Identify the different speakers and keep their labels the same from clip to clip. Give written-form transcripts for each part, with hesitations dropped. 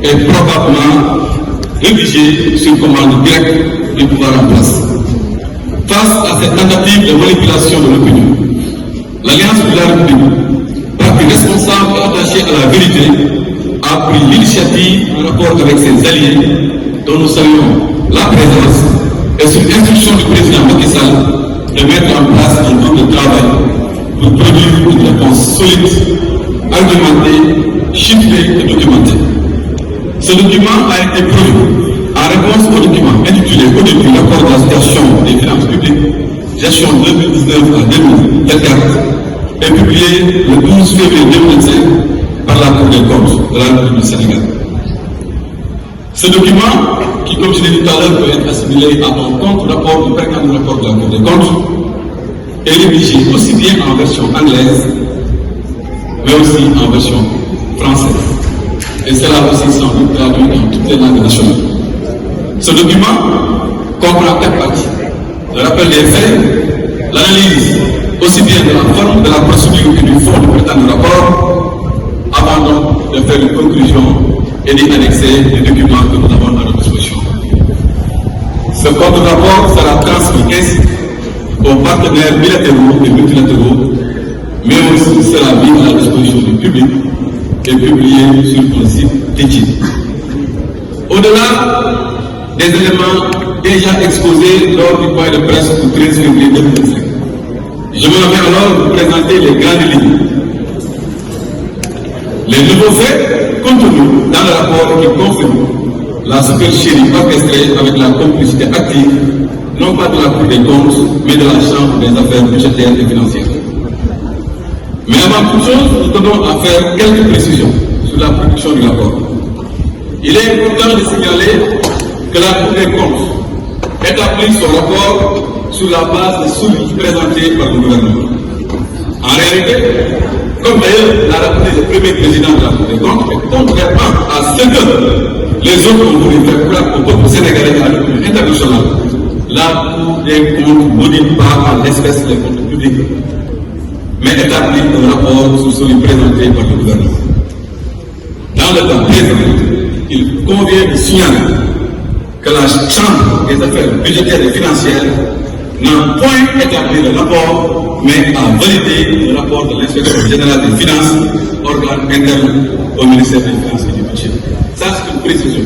Speaker 1: est probablement rédigé sur commande directe du pouvoir en place. Face à cette tentative de manipulation de l'opinion, l'Alliance pour la République, parti responsable et attaché à la vérité, a pris l'initiative en rapport avec ses alliés, dont nous saluons la présence, et sur instruction du président Macky Sall, de mettre en place un groupe de travail pour produire une réponse solide, argumentée, chiffrée et documentée. Ce document a été produit en réponse au document intitulé au début rapport de la situation des finances publiques, gestion 2019 à 2024, et publié le 12 février 2025 par la Cour des comptes de la République du Sénégal. Ce document, qui comme je l'ai dit tout à l'heure peut être assimilé à un contre-rapport du précédent rapport de la Cour des comptes, est rédigé aussi bien en version anglaise, mais aussi en version française. Et cela aussi sans doute traduit dans toutes les langues nationales. Ce document comprend 4 parties. Le rappel des faits, l'analyse aussi bien de la forme, de la procédure que du fond du précédent rapport, avant donc de faire une conclusion et d'y annexer les documents que nous avons à notre disposition. Ce contre-rapport sera transmis ainsi aux partenaires bilatéraux et multilatéraux, mais aussi sera mis à la disposition du public et publié sur un site dédié. Au-delà des éléments déjà exposés lors du point de presse du 13 février 2025, je me vais alors vous présenter les grandes lignes. Les nouveaux faits contenus dans le rapport qui confirment la supercherie orchestrée avec la complicité active, non pas de la Cour des comptes, mais de la Chambre des affaires budgétaires et financières. Mais avant toute chose, nous tenons à faire quelques précisions sur la production du rapport. Il est important de signaler que la Cour des comptes établit son rapport sur la base des sources présentées par le gouvernement. En réalité, comme d'ailleurs l'a rappelé le premier président de la Cour des comptes, et contrairement à ce que les autres ont voulu faire croire au peuple sénégalais et à l'opinion internationale, la Cour des comptes n'audite pas en l'espèce les comptes publics, mais établit un rapport sur celui présenté par le gouvernement. Dans le temps présent, il convient de signaler que la Chambre des affaires budgétaires et financières n'a point établi le rapport, mais a validé le rapport de l'inspection générale des finances, organe interne au ministère des Finances et du Budget. Ça, c'est une précision.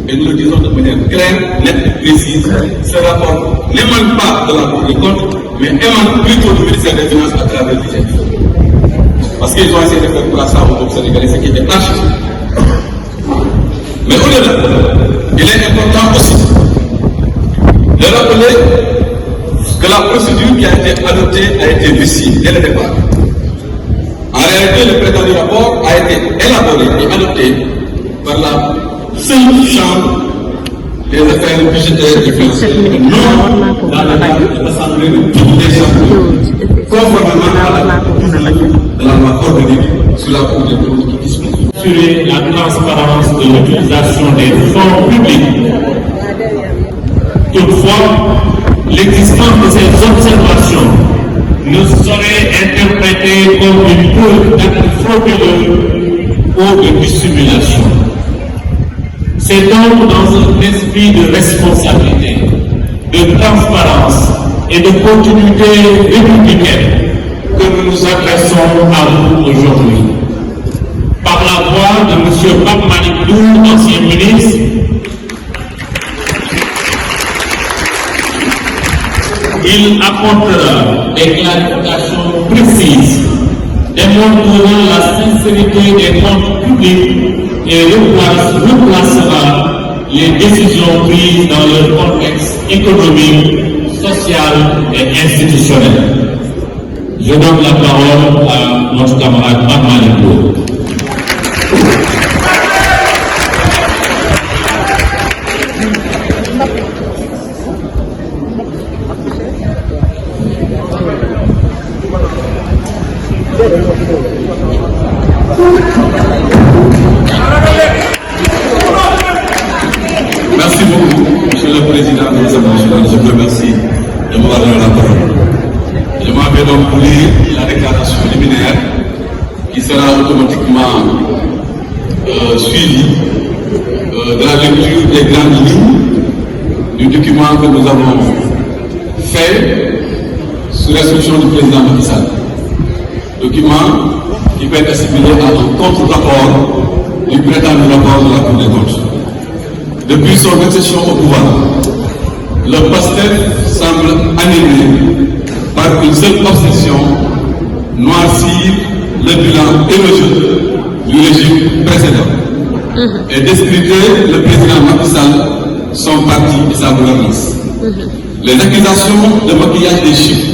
Speaker 1: Et nous le disons de manière claire, nette et précise. Ce rapport n'émane pas de la Cour des comptes, mais émane plutôt du ministère des Finances à travers l'IGF. Parce qu'ils ont essayé de faire pour ça au peuple sénégalais, ce qui était archi. Mais au-delà, il est important aussi de rappeler que la procédure qui a été adoptée a été viciée dès le départ. En réalité, le prétendu rapport a été élaboré et adopté par la seule Chambre des affaires budgétaires et financières, non dans le cadre de l'Assemblée de toutes les chambres, conformément à la procédure de la loi organique sur la Cour des comptes qui dispose.
Speaker 2: Assurer la transparence de l'utilisation des fonds publics. Toutefois, l'existence de ces observations ne saurait interprétée comme une preuve d'acte frauduleux ou de dissimulation. C'est donc dans un esprit de responsabilité, de transparence et de continuité républicaine que nous nous adressons à vous aujourd'hui. Par la voix de M. Pape Malick Ndour, ancien ministre, il apportera des clarifications précises, démontrant la sincérité des comptes publics et replacera les décisions prises dans leur contexte économique, social et institutionnel. Je donne la parole à notre camarade Pape Malick Ndour.
Speaker 1: Merci beaucoup, Monsieur le Président de l'Assemblée nationale. Je vous remercie de m'avoir donné la parole. Je m'en vais donc pour lire la déclaration liminaire qui sera automatiquement suivie de la lecture des grandes lignes du document que nous avons fait sous l'instruction du président Macky Sall. Document qui peut être assimilé à un contre-rapport du prétendu rapport de la Cour des comptes. Depuis son accession au pouvoir, le PASTEF semble animé par une seule obsession: noircir le bilan élogieux du régime précédent et discréditer le président Macky Sall, son parti et sa gouvernance. Les accusations de maquillage des chiffres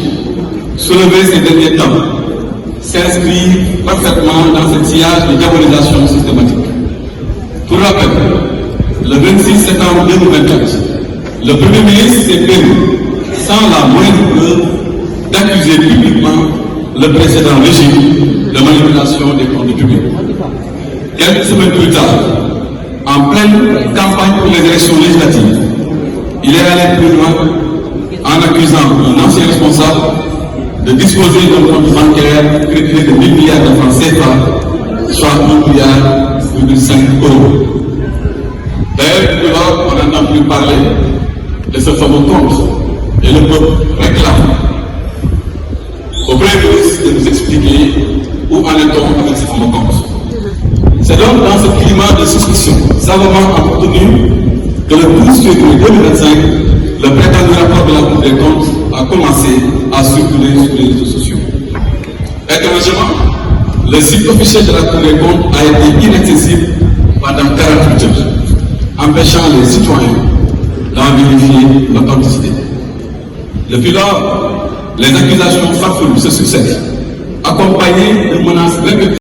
Speaker 1: soulevées ces derniers temps s'inscrivent parfaitement dans ce sillage de diabolisation systématique. Pour rappel, le 26 septembre 2024, le Premier ministre s'est permis, sans la moindre preuve, d'accuser publiquement le précédent régime de manipulation des comptes publics. Quelques semaines plus tard, en pleine campagne pour les élections législatives, il est allé plus loin en accusant un ancien responsable de disposer d'un compte bancaire crédité de 1000 milliards de francs CFA, soit 1,5 milliard €. D'ailleurs, depuis lors, on n'entend plus parler de ce fameux compte et le peuple réclame au Premier ministre de nous expliquer où en est-on avec ce fameux compte. C'est donc dans ce climat de suspicion savamment entretenu que le 12 février 2025, le prétendu rapport de la Cour des comptes a commencé à circuler sur les réseaux sociaux. Étrangement, le site officiel de la Cour des comptes a été inaccessible pendant 48 heures, empêchant les citoyens d'en vérifier l'authenticité. Depuis lors, les accusations farfelues se succèdent, accompagnées de menaces répétées.